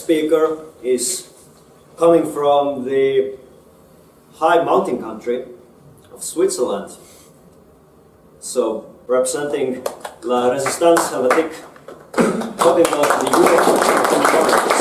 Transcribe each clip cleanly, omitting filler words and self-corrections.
speaker is coming from the high mountain country of Switzerland. So, representing La Résistance Helvétique, talking about the Europe of minorities.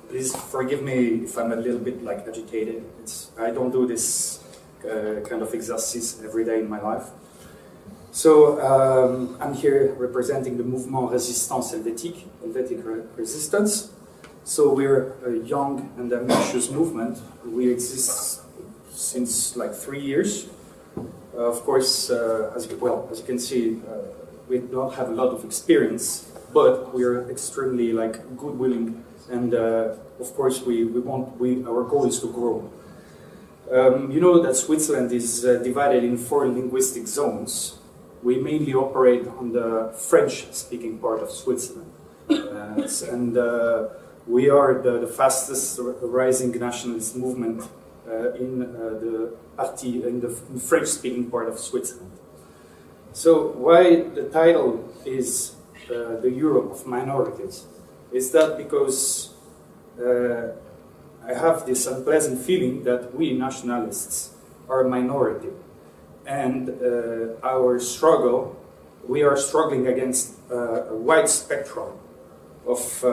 Please forgive me if I'm a little bit agitated. I don't do this kind of exercise every day in my life. So I'm here representing the movement Résistance Helvétique, Helvetic Resistance. So we're a young and ambitious movement. We exist since 3 years. Of course, as you can see, we don't have a lot of experience, but we're extremely good-willing, and of course our goal is to grow. You know that Switzerland is divided in 4 linguistic zones. We mainly operate on the French-speaking part of Switzerland, and we are the fastest rising nationalist movement in the French-speaking part of Switzerland. So why the title is the Europe of minorities? Is that because I have this unpleasant feeling that we nationalists are a minority, and we are struggling against a wide spectrum of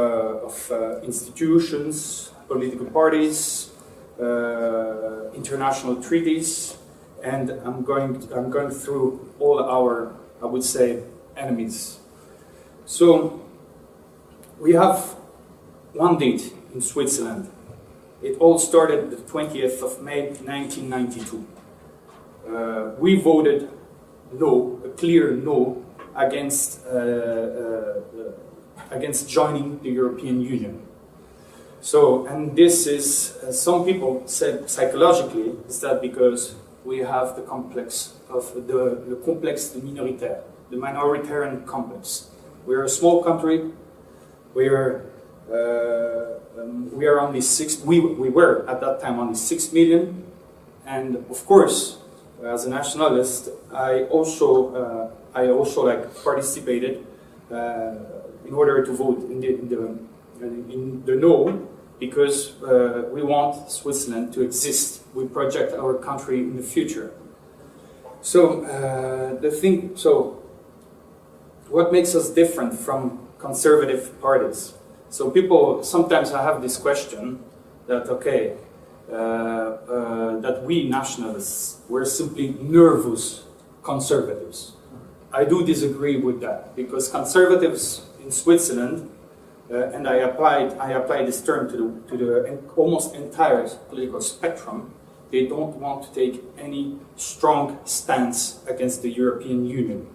institutions, political parties, international treaties, and I'm going through all our, I would say, enemies. So we have one date in Switzerland. It all started the 20th of May 1992. We voted no, a clear no, against joining the European Union. So, and this is, some people said psychologically, is that because we have the complex of the complex de minoritaire, the minoritarian complex. We're a small country. We were only we were at that time only 6 million, and of course, as a nationalist, I also participated in order to vote in the no, because we want Switzerland to exist. We project our country in the future. So what makes us different from conservative parties? So people, sometimes I have this question that, that we nationalists, we're simply nervous conservatives. I do disagree with that, because conservatives in Switzerland, and I apply this term to the almost entire political spectrum, they don't want to take any strong stance against the European Union.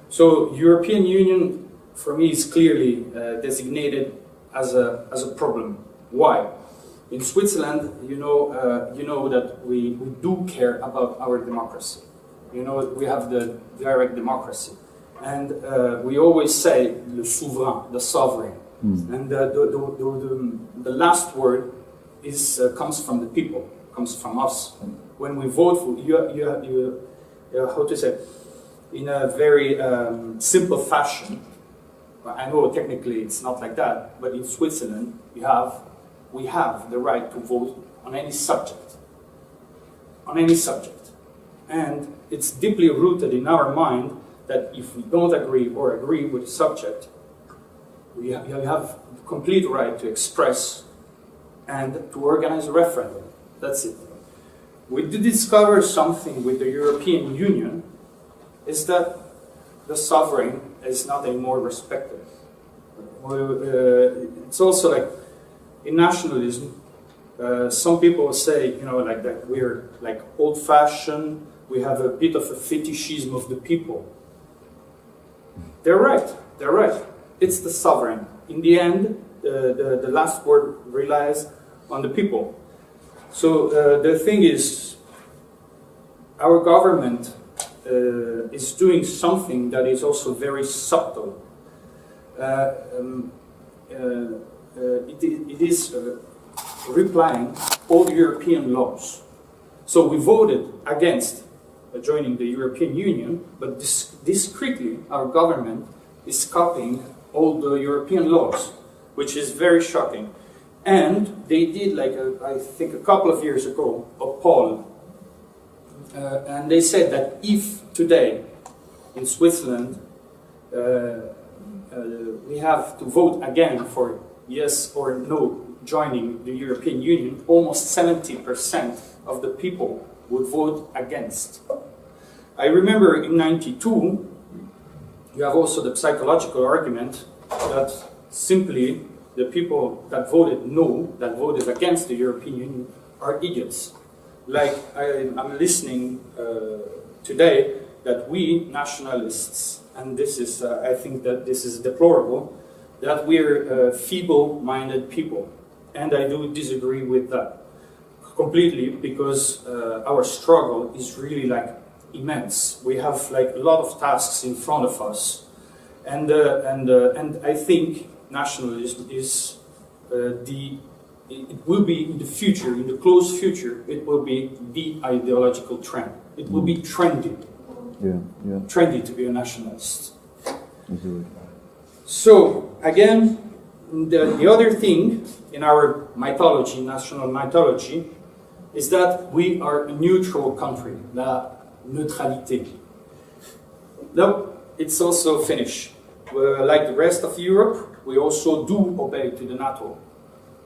So European Union, for me, is clearly designated as a problem. Why? In Switzerland, you know that we do care about our democracy. You know, we have the direct democracy, and we always say le souverain, the sovereign, and the last word comes from the people, comes from us. When we vote for you how to say, in a very simple fashion. I know technically it's not like that, but in Switzerland we have the right to vote on any subject. On any subject. And it's deeply rooted in our mind that if we don't agree or agree with the subject, you have the complete right to express and to organize a referendum. That's it. We did discover something with the European Union, is that the sovereign is not anymore respected. It's also like in nationalism, some people say, that we're old-fashioned, we have a bit of a fetishism of the people. They're right. It's the sovereign. In the end, the last word relies on the people. So the thing is, our government is doing something that is also very subtle. It is replying all European laws. So we voted against joining the European Union, but discreetly our government is copying all the European laws, which is very shocking. And they did, like I think a couple of years ago, a poll, and they said that if today in Switzerland we have to vote again for yes or no joining the European Union, almost 70% of the people would vote against. I remember in '92, you have also the psychological argument that simply the people that voted no, that voted against the European Union, are idiots. Like I'm listening today that we nationalists, and this is, I think that this is deplorable, that we're feeble-minded people. And I do disagree with that completely, because our struggle is really like immense. We have like a lot of tasks in front of us. And I think nationalism is it will be in the future, in the close future, it will be the ideological trend. It will be trendy. Trendy to be a nationalist. So again, the other thing in our mythology, national mythology, is that we are a neutral country, la neutralité. No, it's also Finnish. Like the rest of Europe, we also do obey to the NATO.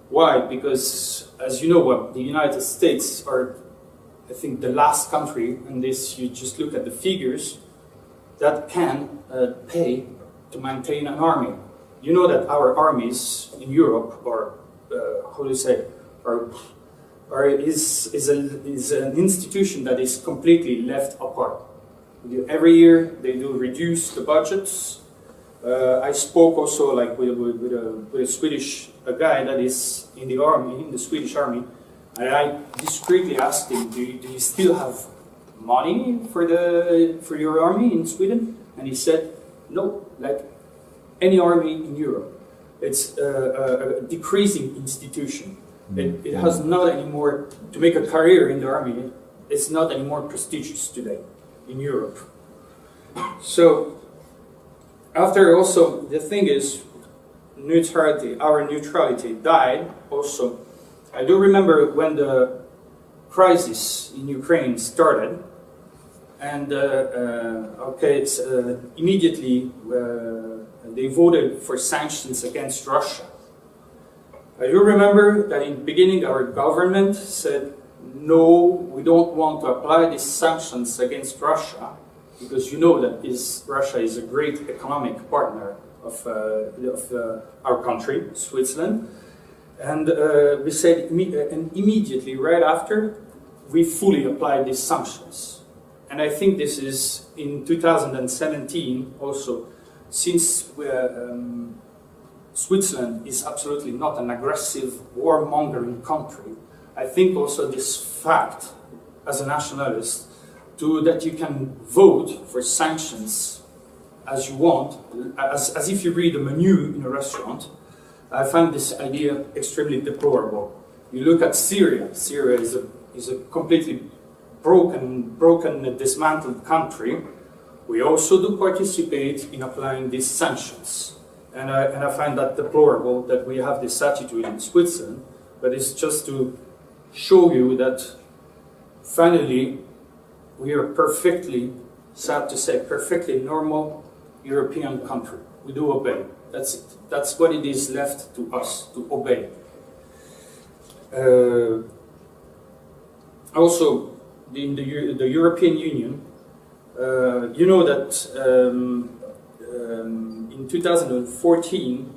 Why? Because, as you know, the United States are, I think, the last country, and this you just look at the figures, that can pay to maintain an army. You know that our armies in Europe are, how do you say, is an institution that is completely left apart. Every year they do reduce the budgets. I spoke also like with a Swedish guy that is in the army, in the Swedish army, and I discreetly asked him, do you still have money for your army in Sweden? And he said, no, like any army in Europe. It's a decreasing institution. It has not anymore, to make a career in the army, it's not anymore prestigious today in Europe. So, after also, the thing is, neutrality, our neutrality died also. I do remember when the crisis in Ukraine started, and it's immediately they voted for sanctions against Russia. I do remember that in the beginning our government said, no, we don't want to apply these sanctions against Russia, because you know that Russia is a great economic partner of our country, Switzerland. And we said, and immediately right after, we fully applied these sanctions. And I think this is in 2017 also, since Switzerland is absolutely not an aggressive, warmongering country. I think also this fact, as a nationalist, that you can vote for sanctions as you want, as if you read a menu in a restaurant, I find this idea extremely deplorable. You look at Syria. Syria is a completely broken, dismantled country. We also do participate in applying these sanctions. And I find that deplorable that we have this attitude in Switzerland, but it's just to show you that finally we are perfectly, sad to say, perfectly normal European country. We do obey. That's it. That's what it is left to us, to obey. Also, in the European Union, you know that in 2014,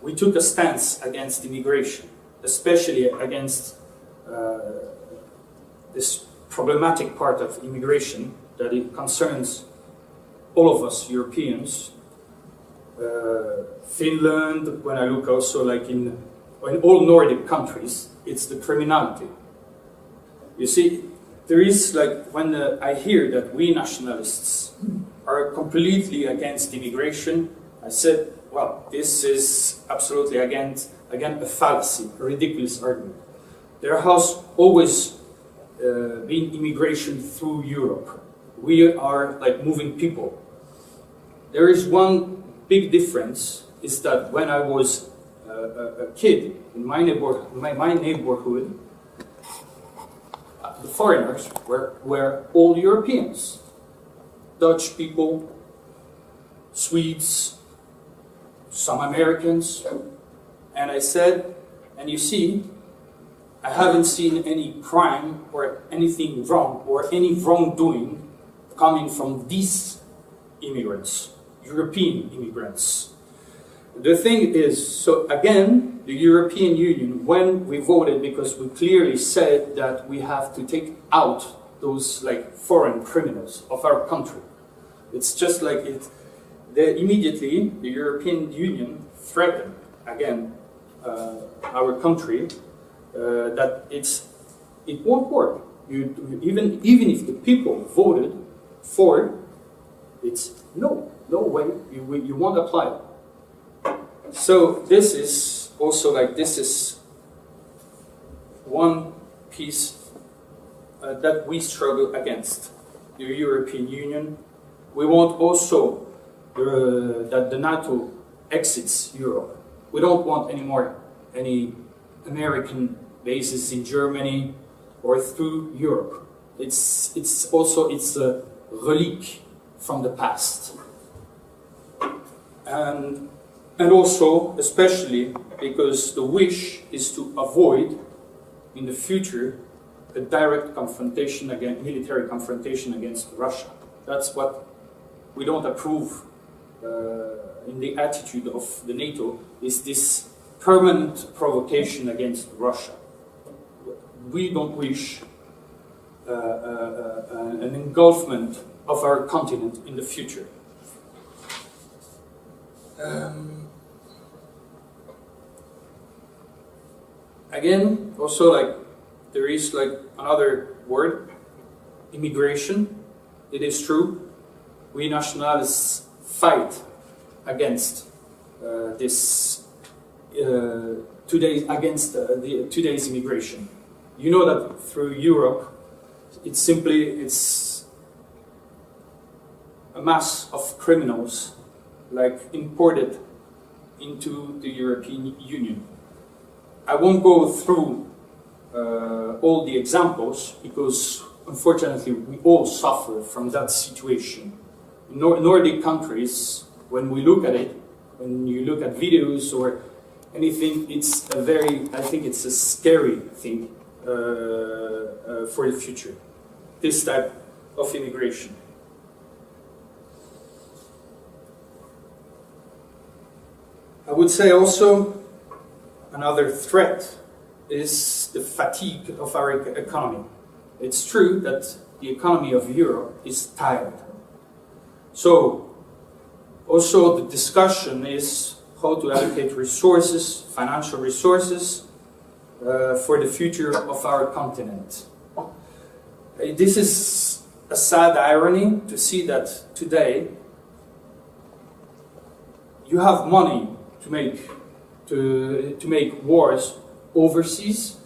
we took a stance against immigration, especially against this problematic part of immigration that it concerns all of us Europeans. Finland, when I look also like in all Nordic countries, it's the criminality. You see, there is like, when I hear that we nationalists are completely against immigration, I said, well, this is absolutely again a fallacy, a ridiculous argument. There has always been immigration through Europe. We are like moving people. There is one big difference, is that when I was a kid in my neighborhood, the foreigners were all Europeans. Dutch people, Swedes, some Americans. And I said, and you see, I haven't seen any crime or anything wrong or any wrongdoing coming from these immigrants, European immigrants. The thing is, so again, the European Union, when we voted, because we clearly said that we have to take out those like foreign criminals of our country. It's just like immediately the European Union threatened again our country that it won't work. Even if the people voted for it, it's no way, you won't apply it. So this is also like, this is one piece that we struggle against, the European Union. We want also that the NATO exits Europe. We don't want anymore any American bases in Germany or through Europe. It's a relic from the past. And also, especially because the wish is to avoid, in the future, a direct confrontation against, military confrontation against Russia. That's what we don't approve in the attitude of the NATO, is this permanent provocation against Russia. We don't wish an engulfment of our continent in the future. Again, also like there is like another word, immigration. It is true, we nationalists fight against today's immigration. You know that through Europe, it's a mass of criminals like imported into the European Union. I won't go through all the examples because unfortunately we all suffer from that situation. In Nordic countries, when we look at it, when you look at videos or anything, it's I think it's a scary thing for the future, this type of immigration. I would say also another threat is the fatigue of our economy. It's true that the economy of Europe is tired. So also the discussion is how to allocate resources, financial resources, for the future of our continent. This is a sad irony to see that today you have money to make wars overseas.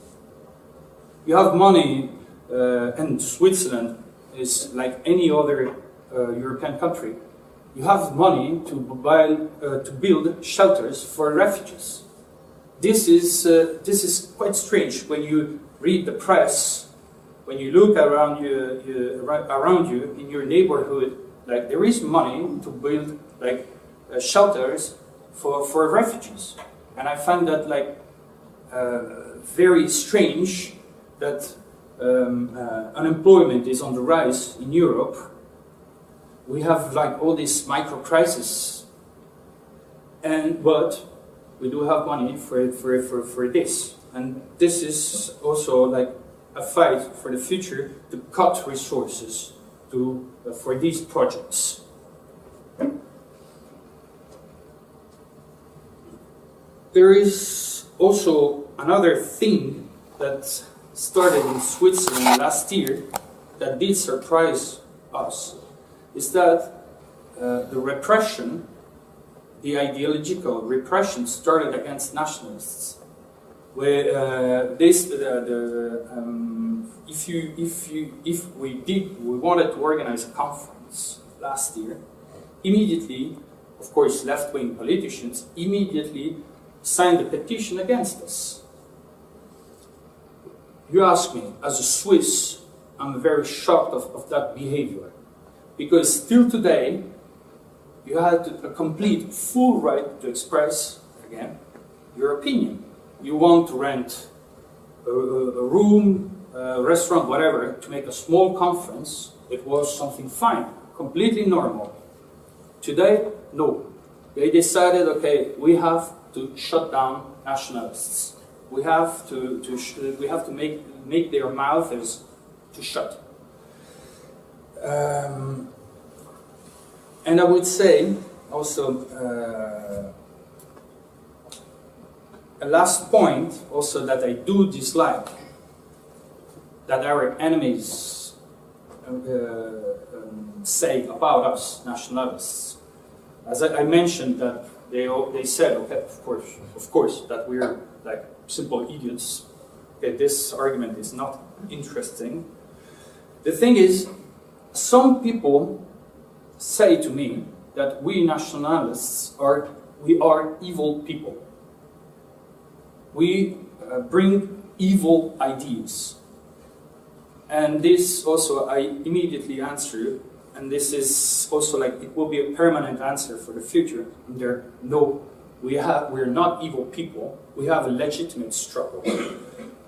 You have money, and Switzerland is like any other European country. You have money to build shelters for refugees. This is quite strange when you read the press, when you look around you in your neighborhood. Like there is money to build like shelters for refugees, and I find that like very strange that unemployment is on the rise in Europe. We have like all this micro crisis, but we do have money for this, and this is also like a fight for the future to cut resources for these projects. There is also another thing that started in Switzerland last year that did surprise us, is that the repression, the ideological repression, started against nationalists. Where if we wanted to organize a conference last year, immediately, of course, left-wing politicians immediately signed a petition against us. You ask me, as a Swiss, I'm very shocked of that behavior, because still today, you had a complete, full right to express, again, your opinion. You want to rent a room, a restaurant, whatever, to make a small conference, it was something fine, completely normal. Today, no. They decided, okay, we have to shut down nationalists. We have to make their mouths to shut. And I would say also a last point also that I do dislike, that our enemies say about us nationalists. As I mentioned, that they said, okay, of course, that we're like simple idiots. Okay, this argument is not interesting. The thing is, some people say to me that we nationalists are evil people. We bring evil ideas. And this also I immediately answer, and this is also like, it will be a permanent answer for the future. No, we're not evil people. We have a legitimate struggle.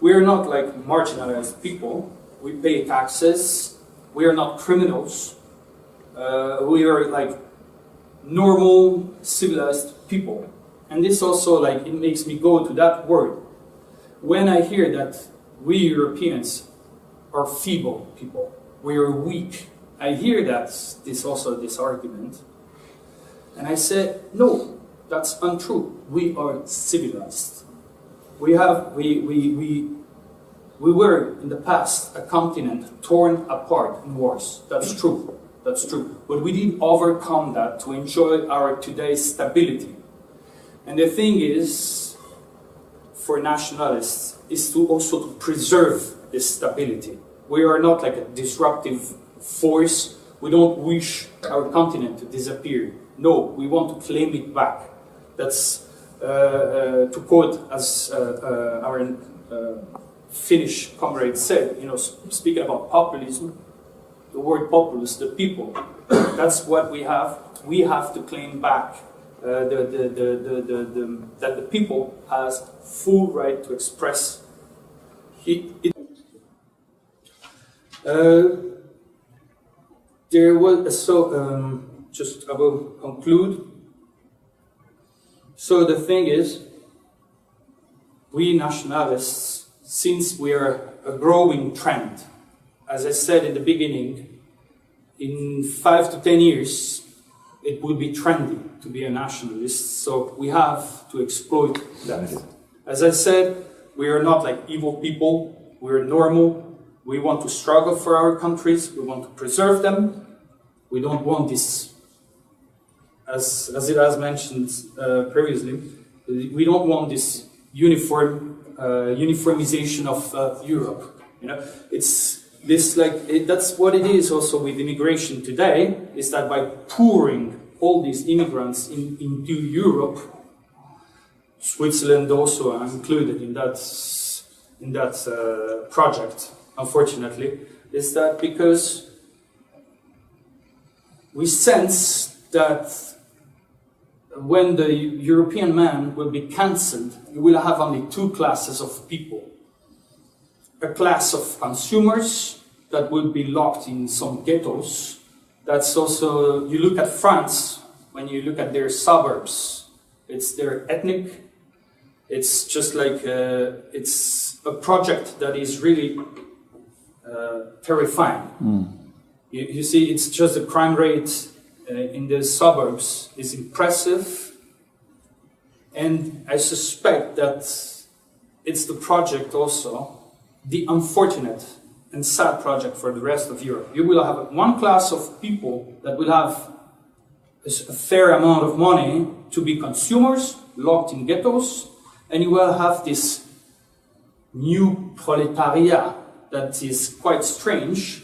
We're not like marginalized people. We pay taxes. We are not criminals. We are like normal, civilized people. And this also like, it makes me go to that word. When I hear that we Europeans are feeble people, we are weak, I hear that, this argument, and I say, no, that's untrue. We are civilized. We were in the past a continent torn apart in wars. That's true. That's true. But we did overcome that to enjoy our today's stability. And the thing is, for nationalists, is to also to preserve this stability. We are not like a disruptive force. We don't wish our continent to disappear. No, we want to claim it back. That's to quote as our Finnish comrade said, speaking about populism, the word populist, the people, that's what we have. We have to claim back that the people has full right to express there was just I will conclude. So the thing is, we nationalists, since we are a growing trend, as I said in the beginning, in 5 to 10 years, it will be trendy to be a nationalist, so we have to exploit that. As I said, we are not like evil people, we are normal, we want to struggle for our countries, we want to preserve them, we don't want this, as it has mentioned previously, we don't want this uniformization of Europe. It's this that's what it is also with immigration today, is that by pouring all these immigrants into Europe, Switzerland also included in that project, unfortunately, is that because we sense that when the European man will be cancelled, you will have only two classes of people. A class of consumers that will be locked in some ghettos. That's also, you look at France, when you look at their suburbs, it's their ethnic, it's just like, it's a project that is really terrifying. You see, it's just the crime rate in the suburbs is impressive, and I suspect that it's the project also, the unfortunate and sad project for the rest of Europe. You will have one class of people that will have a fair amount of money to be consumers, locked in ghettos, and you will have this new proletariat that is quite strange,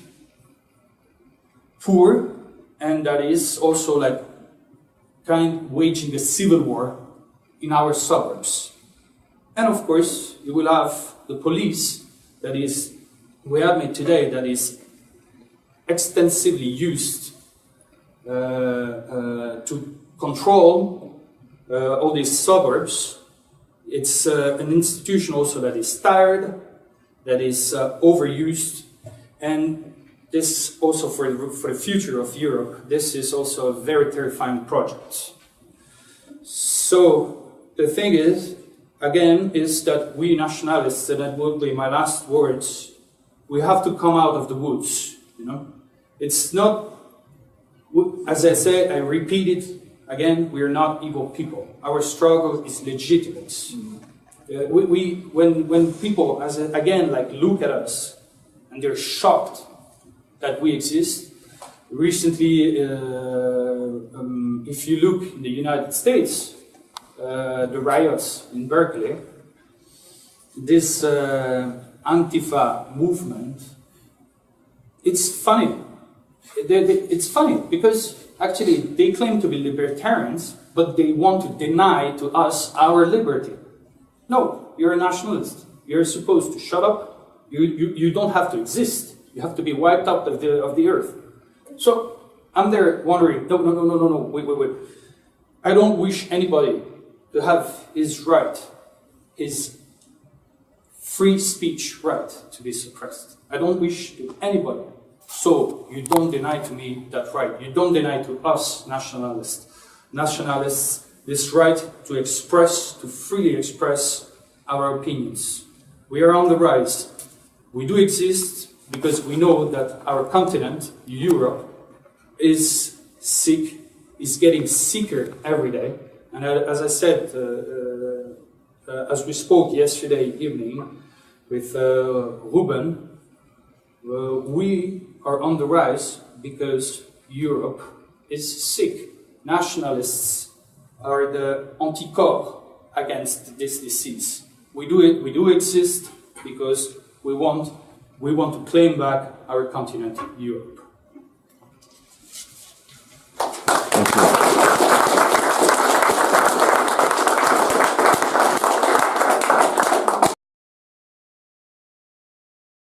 poor, and that is also like kind waging a civil war in our suburbs. And of course, you will have the police that is, we admit today, that is extensively used to control all these suburbs. It's an institution also that is tired, that is overused, and this also for the future of Europe, this is also a very terrifying project. So the thing is, again, is that we nationalists, and that will be my last words, we have to come out of the woods, you know. It's not, as I say, I repeat it again, we are not evil people. Our struggle is legitimate. When people, again, like look at us, and they're shocked that we exist. Recently, if you look in the United States, the riots in Berkeley, this Antifa movement, it's funny. It's funny because actually they claim to be libertarians, but they want to deny to us our liberty. No, you're a nationalist. You're supposed to shut up. You don't have to exist. You have to be wiped out of the earth. So I'm there wondering, no, wait. I don't wish anybody to have his right, his free speech right to be suppressed. I don't wish to anybody. So you don't deny to me that right. You don't deny to us nationalists this right to express, to freely express our opinions. We are on the rise. We do exist because we know that our continent, Europe, is sick, is getting sicker every day. And as I said, as we spoke yesterday evening with Ruben, we are on the rise because Europe is sick. Nationalists are the anticorps against this disease. We do exist because we want to claim back our continent, Europe.